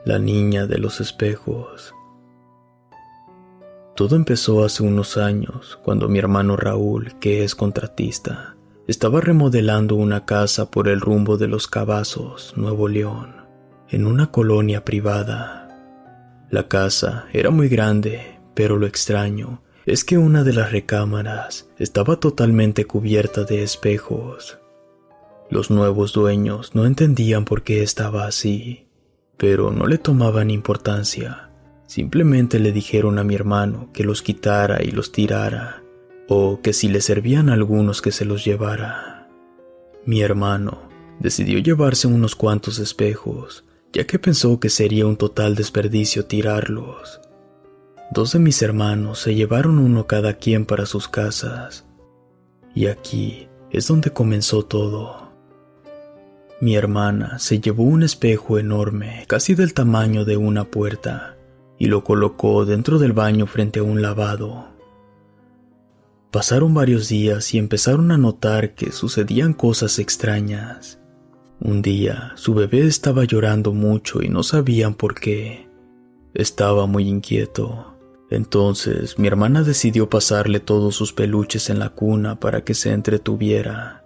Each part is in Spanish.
La niña de los espejos. Todo empezó hace unos años, cuando mi hermano Raúl, que es contratista, estaba remodelando una casa por el rumbo de Los Cabazos, Nuevo León, en una colonia privada. La casa era muy grande, pero lo extraño es que una de las recámaras estaba totalmente cubierta de espejos. Los nuevos dueños no entendían por qué estaba así, pero no le tomaban importancia. Simplemente le dijeron a mi hermano que los quitara y los tirara, o que si le servían a algunos que se los llevara. Mi hermano decidió llevarse unos cuantos espejos, ya que pensó que sería un total desperdicio tirarlos. 2 de mis hermanos se llevaron uno cada quien para sus casas, y aquí es donde comenzó todo. Mi hermana se llevó un espejo enorme, casi del tamaño de una puerta, y lo colocó dentro del baño frente a un lavabo. Pasaron varios días y empezaron a notar que sucedían cosas extrañas. Un día, su bebé estaba llorando mucho y no sabían por qué. Estaba muy inquieto. Entonces, mi hermana decidió pasarle todos sus peluches en la cuna para que se entretuviera.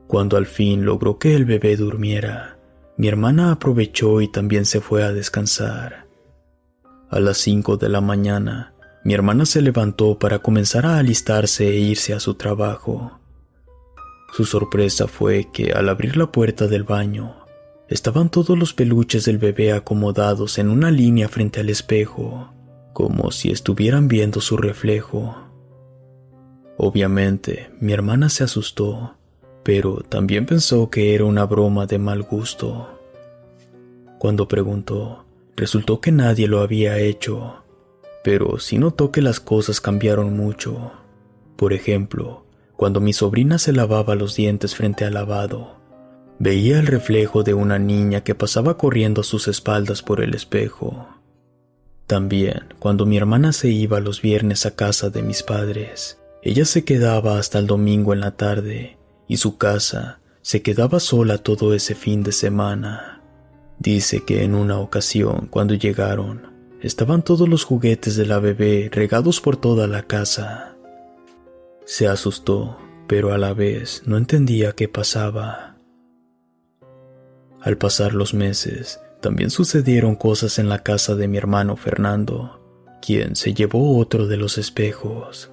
Cuando al fin logró que el bebé durmiera, mi hermana aprovechó y también se fue a descansar. A las 5 de la mañana, mi hermana se levantó para comenzar a alistarse e irse a su trabajo. Su sorpresa fue que al abrir la puerta del baño, estaban todos los peluches del bebé acomodados en una línea frente al espejo, como si estuvieran viendo su reflejo. Obviamente, mi hermana se asustó, pero también pensó que era una broma de mal gusto. Cuando preguntó, resultó que nadie lo había hecho, pero sí notó que las cosas cambiaron mucho. Por ejemplo, cuando mi sobrina se lavaba los dientes frente al lavado, veía el reflejo de una niña que pasaba corriendo a sus espaldas por el espejo. También, cuando mi hermana se iba los viernes a casa de mis padres, ella se quedaba hasta el domingo en la tarde, y su casa se quedaba sola todo ese fin de semana. Dice que en una ocasión, cuando llegaron, estaban todos los juguetes de la bebé regados por toda la casa. Se asustó, pero a la vez no entendía qué pasaba. Al pasar los meses, también sucedieron cosas en la casa de mi hermano Fernando, quien se llevó otro de los espejos.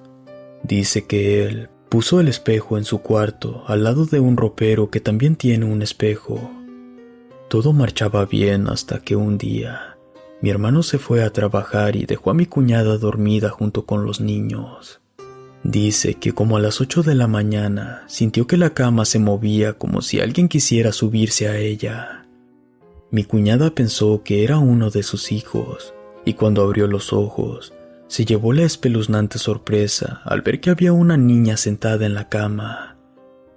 Dice que él puso el espejo en su cuarto, al lado de un ropero que también tiene un espejo. Todo marchaba bien hasta que un día, mi hermano se fue a trabajar y dejó a mi cuñada dormida junto con los niños. Dice que como a las 8 de la mañana sintió que la cama se movía como si alguien quisiera subirse a ella. Mi cuñada pensó que era uno de sus hijos, y cuando abrió los ojos, se llevó la espeluznante sorpresa al ver que había una niña sentada en la cama.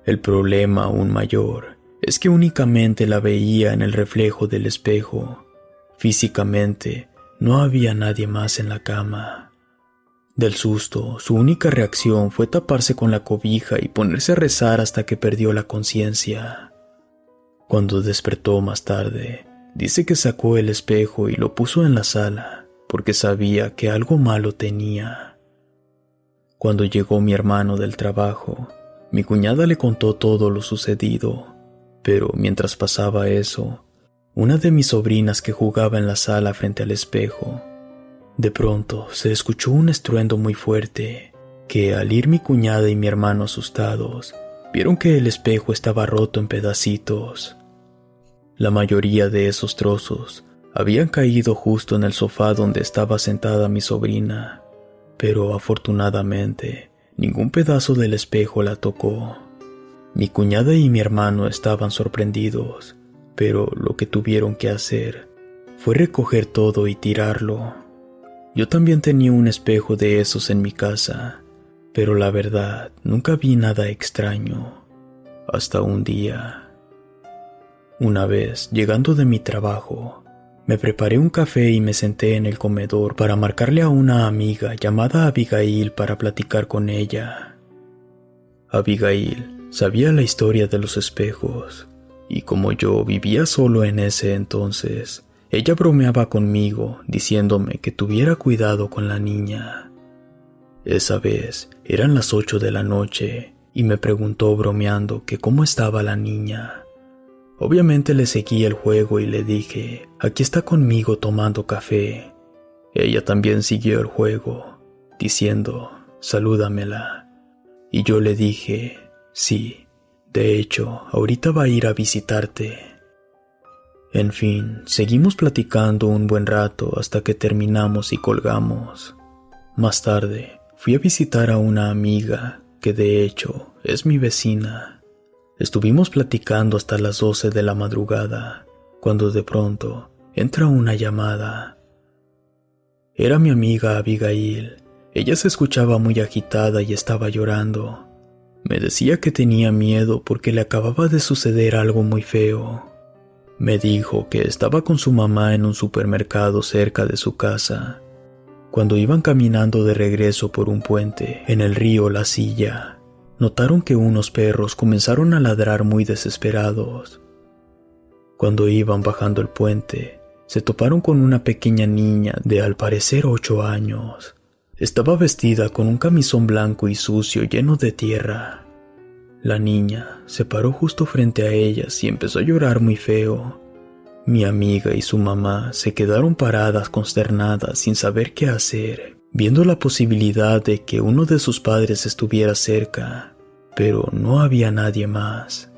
El problema aún mayor es que únicamente la veía en el reflejo del espejo. Físicamente, no había nadie más en la cama. Del susto, su única reacción fue taparse con la cobija y ponerse a rezar hasta que perdió la conciencia. Cuando despertó más tarde, dice que sacó el espejo y lo puso en la sala, porque sabía que algo malo tenía. Cuando llegó mi hermano del trabajo, mi cuñada le contó todo lo sucedido, pero mientras pasaba eso, una de mis sobrinas que jugaba en la sala frente al espejo, de pronto se escuchó un estruendo muy fuerte, que al ir mi cuñada y mi hermano asustados, vieron que el espejo estaba roto en pedacitos. La mayoría de esos trozos habían caído justo en el sofá donde estaba sentada mi sobrina, pero afortunadamente ningún pedazo del espejo la tocó. Mi cuñada y mi hermano estaban sorprendidos, pero lo que tuvieron que hacer fue recoger todo y tirarlo. Yo también tenía un espejo de esos en mi casa, pero la verdad nunca vi nada extraño, hasta un día. Una vez, llegando de mi trabajo, me preparé un café y me senté en el comedor para marcarle a una amiga llamada Abigail para platicar con ella. Abigail sabía la historia de los espejos, y como yo vivía solo en ese entonces, Ella bromeaba conmigo, diciéndome que tuviera cuidado con la niña. Esa vez eran las 8 de la noche y me preguntó bromeando que cómo estaba la niña. Obviamente le seguí el juego y le dije, aquí está conmigo tomando café. Ella también siguió el juego, diciendo, salúdamela. Y yo le dije, sí, de hecho, ahorita va a ir a visitarte. En fin, seguimos platicando un buen rato hasta que terminamos y colgamos. Más tarde, fui a visitar a una amiga que de hecho es mi vecina. Estuvimos platicando hasta las 12 de la madrugada, cuando de pronto entra una llamada. Era mi amiga Abigail. Ella se escuchaba muy agitada y estaba llorando. Me decía que tenía miedo porque le acababa de suceder algo muy feo. Me dijo que estaba con su mamá en un supermercado cerca de su casa. Cuando iban caminando de regreso por un puente en el río La Silla, notaron que unos perros comenzaron a ladrar muy desesperados. Cuando iban bajando el puente, se toparon con una pequeña niña de al parecer 8 años. Estaba vestida con un camisón blanco y sucio lleno de tierra. La niña se paró justo frente a ellas y empezó a llorar muy feo. Mi amiga y su mamá se quedaron paradas consternadas sin saber qué hacer, viendo la posibilidad de que uno de sus padres estuviera cerca, pero no había nadie más.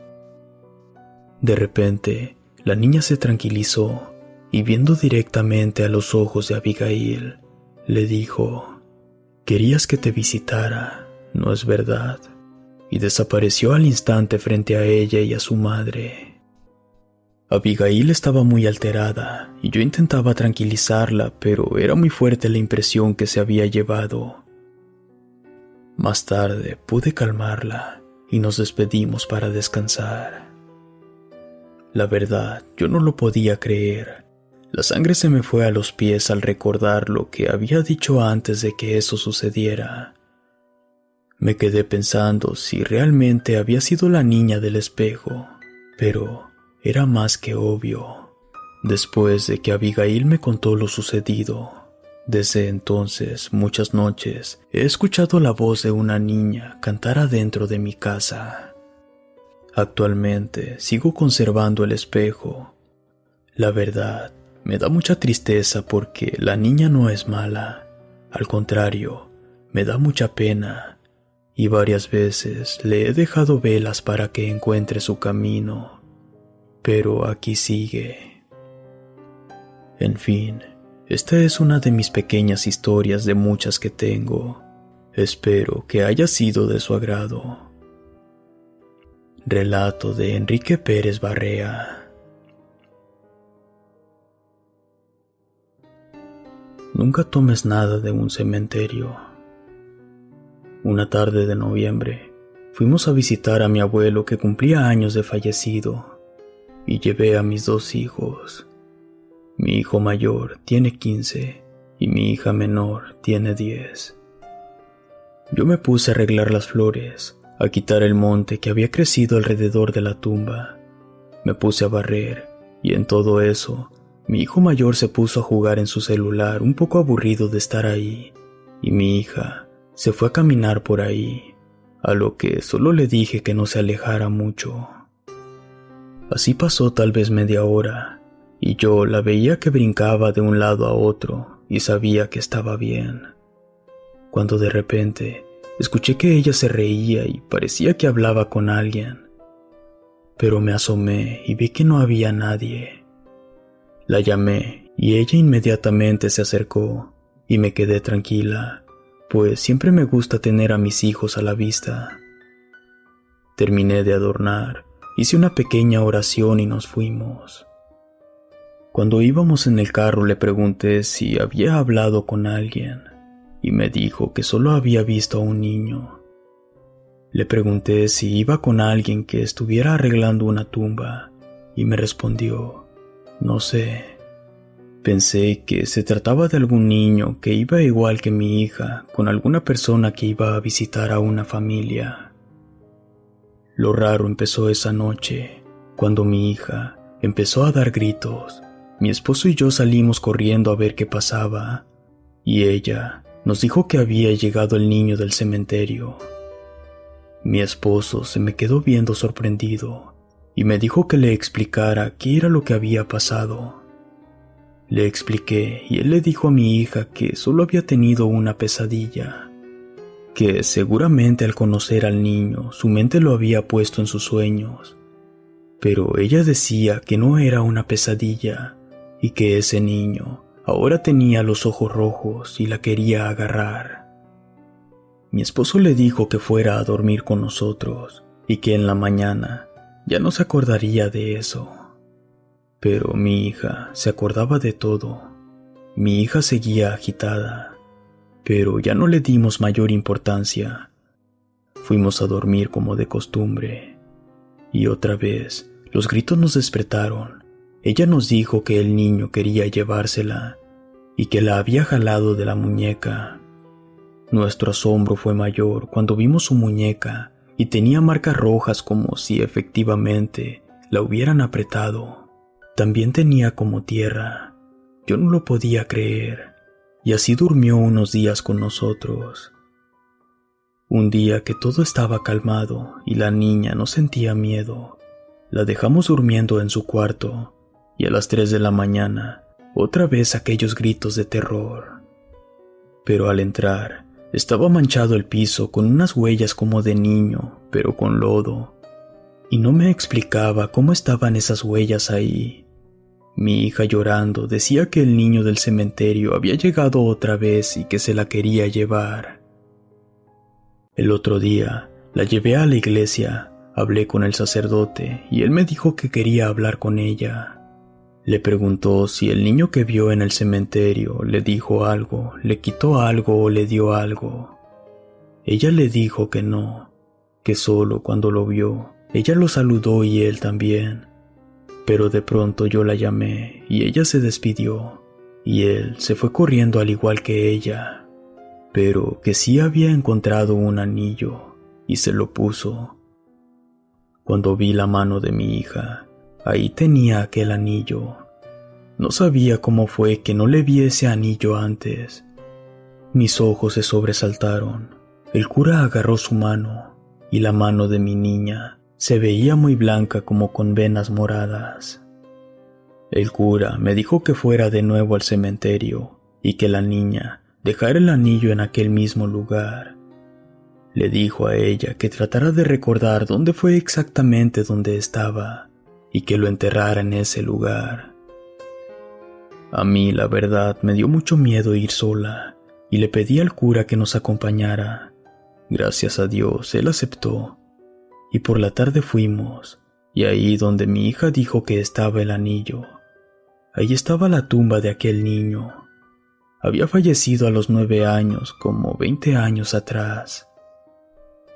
De repente, la niña se tranquilizó y viendo directamente a los ojos de Abigail, le dijo, «Querías que te visitara, ¿no es verdad?», y desapareció al instante frente a ella y a su madre. Abigail estaba muy alterada y yo intentaba tranquilizarla, pero era muy fuerte la impresión que se había llevado. Más tarde pude calmarla y nos despedimos para descansar. La verdad, yo no lo podía creer. La sangre se me fue a los pies al recordar lo que había dicho antes de que eso sucediera. Me quedé pensando si realmente había sido la niña del espejo, pero era más que obvio. Después de que Abigail me contó lo sucedido, desde entonces, muchas noches, he escuchado la voz de una niña cantar adentro de mi casa. Actualmente sigo conservando el espejo. La verdad, me da mucha tristeza porque la niña no es mala. Al contrario, me da mucha pena. Y varias veces le he dejado velas para que encuentre su camino. Pero aquí sigue. En fin, esta es una de mis pequeñas historias de muchas que tengo. Espero que haya sido de su agrado. Relato de Enrique Pérez Barrea. Nunca tomes nada de un cementerio. Una tarde de noviembre, fuimos a visitar a mi abuelo que cumplía años de fallecido, y llevé a mis 2 hijos. Mi hijo mayor tiene 15 y mi hija menor tiene 10. Yo me puse a arreglar las flores, a quitar el monte que había crecido alrededor de la tumba. Me puse a barrer, y en todo eso, mi hijo mayor se puso a jugar en su celular, un poco aburrido de estar ahí, y mi hija se fue a caminar por ahí, a lo que solo le dije que no se alejara mucho. Así pasó tal vez media hora, y yo la veía que brincaba de un lado a otro y sabía que estaba bien. Cuando de repente escuché que ella se reía y parecía que hablaba con alguien, pero me asomé y vi que no había nadie. La llamé y ella inmediatamente se acercó y me quedé tranquila, pues siempre me gusta tener a mis hijos a la vista. Terminé de adornar, hice una pequeña oración y nos fuimos. Cuando íbamos en el carro le pregunté si había hablado con alguien y me dijo que solo había visto a un niño. Le pregunté si iba con alguien que estuviera arreglando una tumba y me respondió, no sé. Pensé que se trataba de algún niño que iba igual que mi hija, con alguna persona que iba a visitar a una familia. Lo raro empezó esa noche, cuando mi hija empezó a dar gritos. mi esposo y yo salimos corriendo a ver qué pasaba, y ella nos dijo que había llegado el niño del cementerio. Mi esposo se me quedó viendo sorprendido y me dijo que le explicara qué era lo que había pasado. Le expliqué y él le dijo a mi hija que solo había tenido una pesadilla, que seguramente al conocer al niño su mente lo había puesto en sus sueños, pero ella decía que no era una pesadilla y que ese niño ahora tenía los ojos rojos y la quería agarrar. Mi esposo le dijo que fuera a dormir con nosotros y que en la mañana ya no se acordaría de eso. Pero mi hija se acordaba de todo. Mi hija seguía agitada, pero ya no le dimos mayor importancia. Fuimos a dormir como de costumbre. Y otra vez, los gritos nos despertaron. Ella nos dijo que el niño quería llevársela y que la había jalado de la muñeca. Nuestro asombro fue mayor cuando vimos su muñeca y tenía marcas rojas como si efectivamente la hubieran apretado. También tenía como tierra. Yo no lo podía creer, y así durmió unos días con nosotros. Un día que todo estaba calmado y la niña no sentía miedo, la dejamos durmiendo en su cuarto, y a las 3 de la mañana, otra vez aquellos gritos de terror. Pero al entrar, estaba manchado el piso con unas huellas como de niño, pero con lodo, y no me explicaba cómo estaban esas huellas ahí. Mi hija llorando decía que el niño del cementerio había llegado otra vez y que se la quería llevar. El otro día la llevé a la iglesia, hablé con el sacerdote y él me dijo que quería hablar con ella. Le preguntó si el niño que vio en el cementerio le dijo algo, le quitó algo o le dio algo. Ella le dijo que no, que solo cuando lo vio, ella lo saludó y él también. Pero de pronto yo la llamé y ella se despidió, y él se fue corriendo al igual que ella, pero que sí había encontrado un anillo y se lo puso. Cuando vi la mano de mi hija, ahí tenía aquel anillo. No sabía cómo fue que no le vi ese anillo antes. Mis ojos se sobresaltaron. El cura agarró su mano, y la mano de mi niña se veía muy blanca como con venas moradas. El cura me dijo que fuera de nuevo al cementerio y que la niña dejara el anillo en aquel mismo lugar. Le dijo a ella que tratara de recordar dónde fue exactamente donde estaba y que lo enterrara en ese lugar. A mí, la verdad, me dio mucho miedo ir sola y le pedí al cura que nos acompañara. Gracias a Dios, él aceptó. Y por la tarde fuimos, y ahí donde mi hija dijo que estaba el anillo, ahí estaba la tumba de aquel niño. Había fallecido a los 9 años, como 20 años atrás.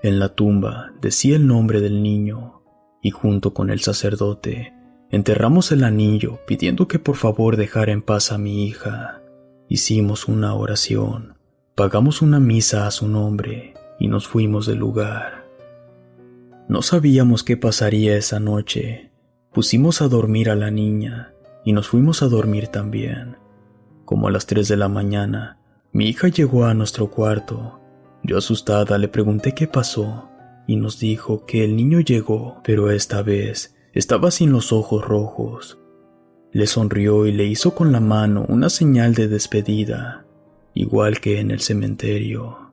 En la tumba decía el nombre del niño, y junto con el sacerdote enterramos el anillo pidiendo que por favor dejara en paz a mi hija. Hicimos una oración, pagamos una misa a su nombre y nos fuimos del lugar. No sabíamos qué pasaría esa noche. Pusimos a dormir a la niña y nos fuimos a dormir también. Como a las 3 de la mañana, mi hija llegó a nuestro cuarto. Yo asustada le pregunté qué pasó y nos dijo que el niño llegó, pero esta vez estaba sin los ojos rojos. Le sonrió y le hizo con la mano una señal de despedida, igual que en el cementerio.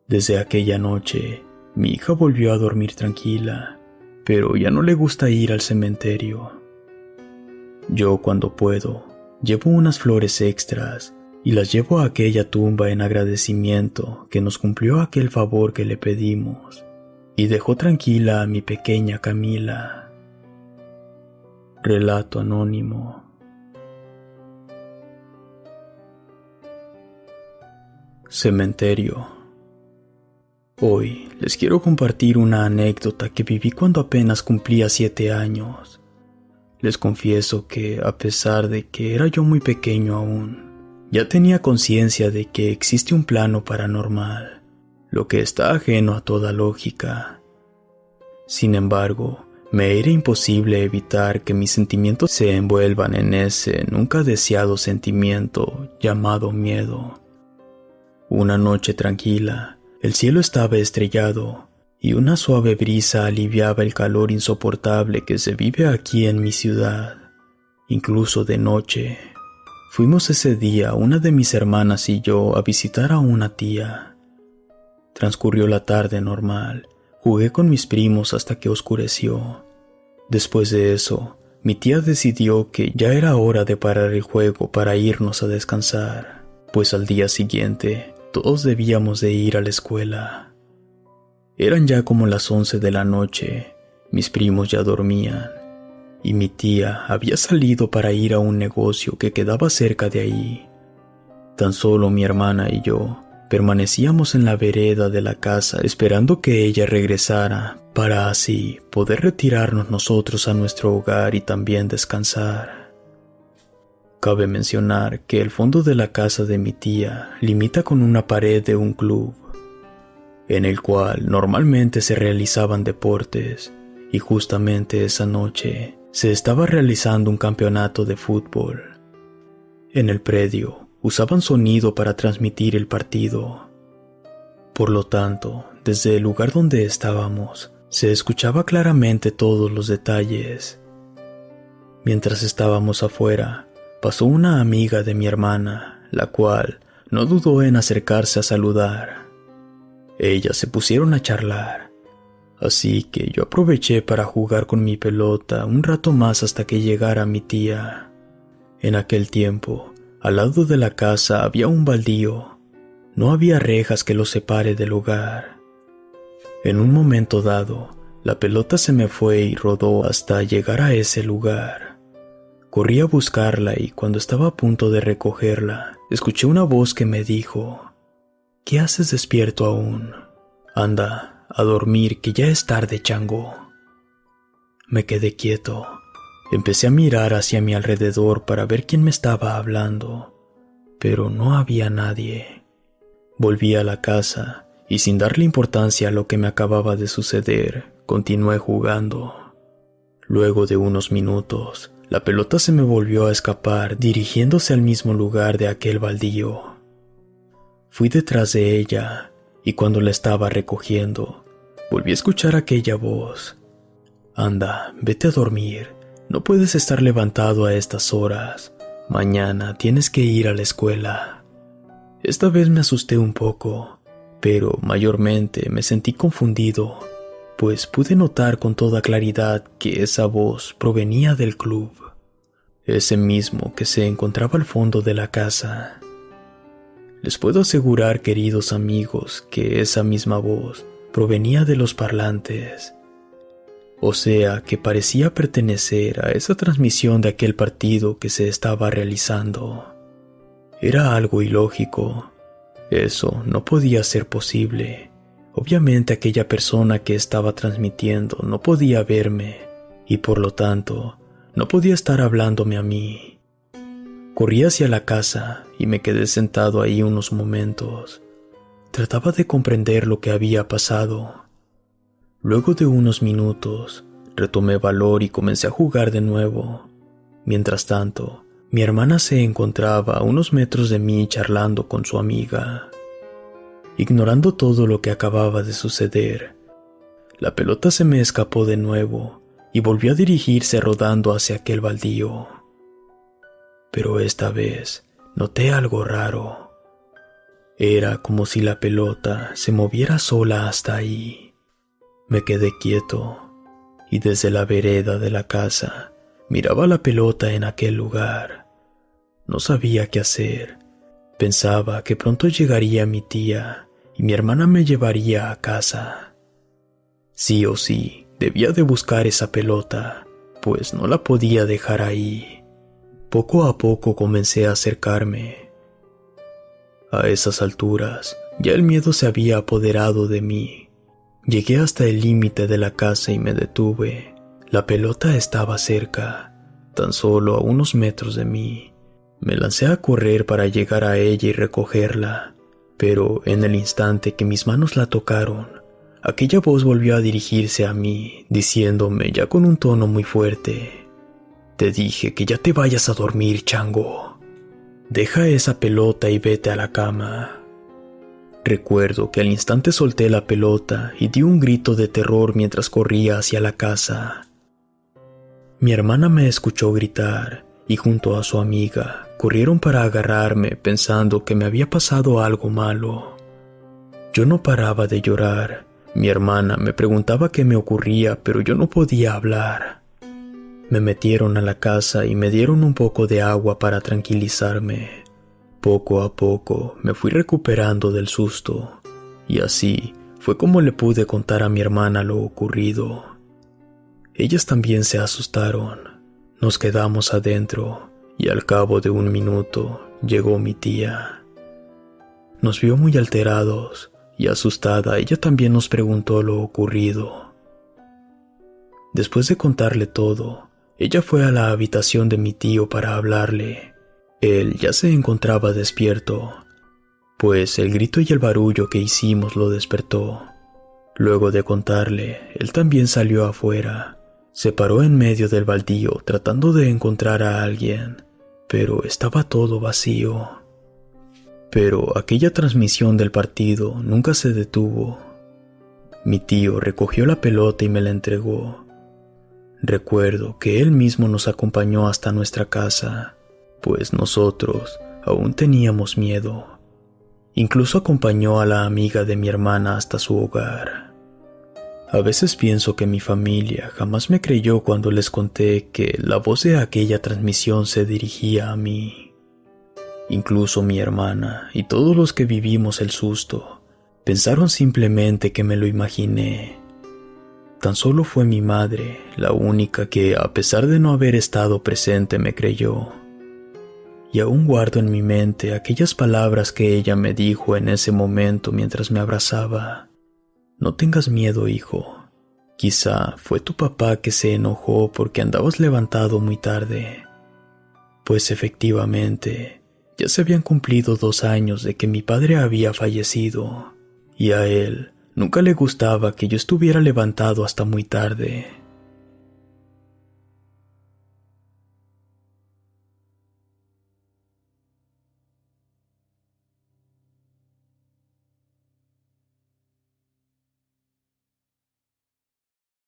Desde aquella noche, mi hija volvió a dormir tranquila, pero ya no le gusta ir al cementerio. Yo, cuando puedo, llevo unas flores extras y las llevo a aquella tumba en agradecimiento que nos cumplió aquel favor que le pedimos y dejó tranquila a mi pequeña Camila. Relato anónimo. Cementerio. Hoy les quiero compartir una anécdota que viví cuando apenas cumplía 7 años. Les confieso que, a pesar de que era yo muy pequeño aún, ya tenía conciencia de que existe un plano paranormal, lo que está ajeno a toda lógica. Sin embargo, Me era imposible evitar que mis sentimientos se envuelvan en ese nunca deseado sentimiento llamado miedo. Una noche tranquila, el cielo estaba estrellado y una suave brisa aliviaba el calor insoportable que se vive aquí en mi ciudad, incluso de noche. Fuimos ese día, una de mis hermanas y yo, a visitar a una tía. Transcurrió la tarde normal. Jugué con mis primos hasta que oscureció. Después de eso, mi tía decidió que ya era hora de parar el juego para irnos a descansar, pues al día siguiente todos debíamos de ir a la escuela. Eran ya como las 11 de la noche, mis primos ya dormían, y mi tía había salido para ir a un negocio que quedaba cerca de ahí. Tan solo mi hermana y yo permanecíamos en la vereda de la casa esperando que ella regresara para así poder retirarnos nosotros a nuestro hogar y también descansar. Cabe mencionar que el fondo de la casa de mi tía limita con una pared de un club, en el cual normalmente se realizaban deportes, y justamente esa noche se estaba realizando un campeonato de fútbol. En el predio usaban sonido para transmitir el partido. Por lo tanto, desde el lugar donde estábamos, se escuchaba claramente todos los detalles. Mientras estábamos afuera, pasó una amiga de mi hermana, la cual no dudó en acercarse a saludar. Ellas se pusieron a charlar, así que yo aproveché para jugar con mi pelota un rato más hasta que llegara mi tía. En aquel tiempo, al lado de la casa había un baldío. No había rejas que lo separe del hogar. En un momento dado, la pelota se me fue y rodó hasta llegar a ese lugar. Corrí a buscarla y cuando estaba a punto de recogerla, escuché una voz que me dijo: ¿Qué haces despierto aún? Anda, a dormir que ya es tarde, chango. Me quedé quieto. Empecé a mirar hacia mi alrededor para ver quién me estaba hablando, pero no había nadie. Volví a la casa y sin darle importancia a lo que me acababa de suceder, continué jugando. Luego de unos minutos, la pelota se me volvió a escapar dirigiéndose al mismo lugar de aquel baldío. Fui detrás de ella y cuando la estaba recogiendo, volví a escuchar aquella voz: Anda, vete a dormir. No puedes estar levantado a estas horas. Mañana tienes que ir a la escuela. Esta vez me asusté un poco, pero mayormente me sentí confundido, pues pude notar con toda claridad que esa voz provenía del club, ese mismo que se encontraba al fondo de la casa. Les puedo asegurar, queridos amigos, que esa misma voz provenía de los parlantes. O sea, que parecía pertenecer a esa transmisión de aquel partido que se estaba realizando. Era algo ilógico. Eso no podía ser posible. Obviamente aquella persona que estaba transmitiendo no podía verme, y por lo tanto, no podía estar hablándome a mí. Corrí hacia la casa y me quedé sentado ahí unos momentos. Trataba de comprender lo que había pasado. Luego de unos minutos, retomé valor y comencé a jugar de nuevo. Mientras tanto, mi hermana se encontraba a unos metros de mí charlando con su amiga. Ignorando todo lo que acababa de suceder, la pelota se me escapó de nuevo y volvió a dirigirse rodando hacia aquel baldío. Pero esta vez noté algo raro. Era como si la pelota se moviera sola hasta ahí. Me quedé quieto y desde la vereda de la casa miraba la pelota en aquel lugar. No sabía qué hacer. Pensaba que pronto llegaría mi tía y mi hermana me llevaría a casa. Sí o sí, debía de buscar esa pelota, pues no la podía dejar ahí. Poco a poco comencé a acercarme. A esas alturas, ya el miedo se había apoderado de mí. Llegué hasta el límite de la casa y me detuve. La pelota estaba cerca, tan solo a unos metros de mí. Me lancé a correr para llegar a ella y recogerla, pero en el instante que mis manos la tocaron, aquella voz volvió a dirigirse a mí, diciéndome ya con un tono muy fuerte: «Te dije que ya te vayas a dormir, chango. Deja esa pelota y vete a la cama». Recuerdo que al instante solté la pelota y di un grito de terror mientras corría hacia la casa. Mi hermana me escuchó gritar y junto a su amiga corrieron para agarrarme pensando que me había pasado algo malo. Yo no paraba de llorar. Mi hermana me preguntaba qué me ocurría, pero yo no podía hablar. Me metieron a la casa y me dieron un poco de agua para tranquilizarme. Poco a poco me fui recuperando del susto, y así fue como le pude contar a mi hermana lo ocurrido. Ellas también se asustaron. Nos quedamos adentro, y al cabo de un minuto llegó mi tía. Nos vio muy alterados, y asustada ella también nos preguntó lo ocurrido. Después de contarle todo, ella fue a la habitación de mi tío para hablarle. Él ya se encontraba despierto, pues el grito y el barullo que hicimos lo despertó. Luego de contarle, él también salió afuera. Se paró en medio del baldío tratando de encontrar a alguien, pero estaba todo vacío. Pero aquella transmisión del partido nunca se detuvo. Mi tío recogió la pelota y me la entregó. Recuerdo que él mismo nos acompañó hasta nuestra casa, pues nosotros aún teníamos miedo. Incluso acompañó a la amiga de mi hermana hasta su hogar. A veces pienso que mi familia jamás me creyó cuando les conté que la voz de aquella transmisión se dirigía a mí. Incluso mi hermana y todos los que vivimos el susto pensaron simplemente que me lo imaginé. Tan solo fue mi madre la única que, a pesar de no haber estado presente, me creyó. Y aún guardo en mi mente aquellas palabras que ella me dijo en ese momento mientras me abrazaba. No tengas miedo, hijo. Quizá fue tu papá que se enojó porque andabas levantado muy tarde. Pues efectivamente, ya se habían cumplido 2 años de que mi padre había fallecido, y a él nunca le gustaba que yo estuviera levantado hasta muy tarde.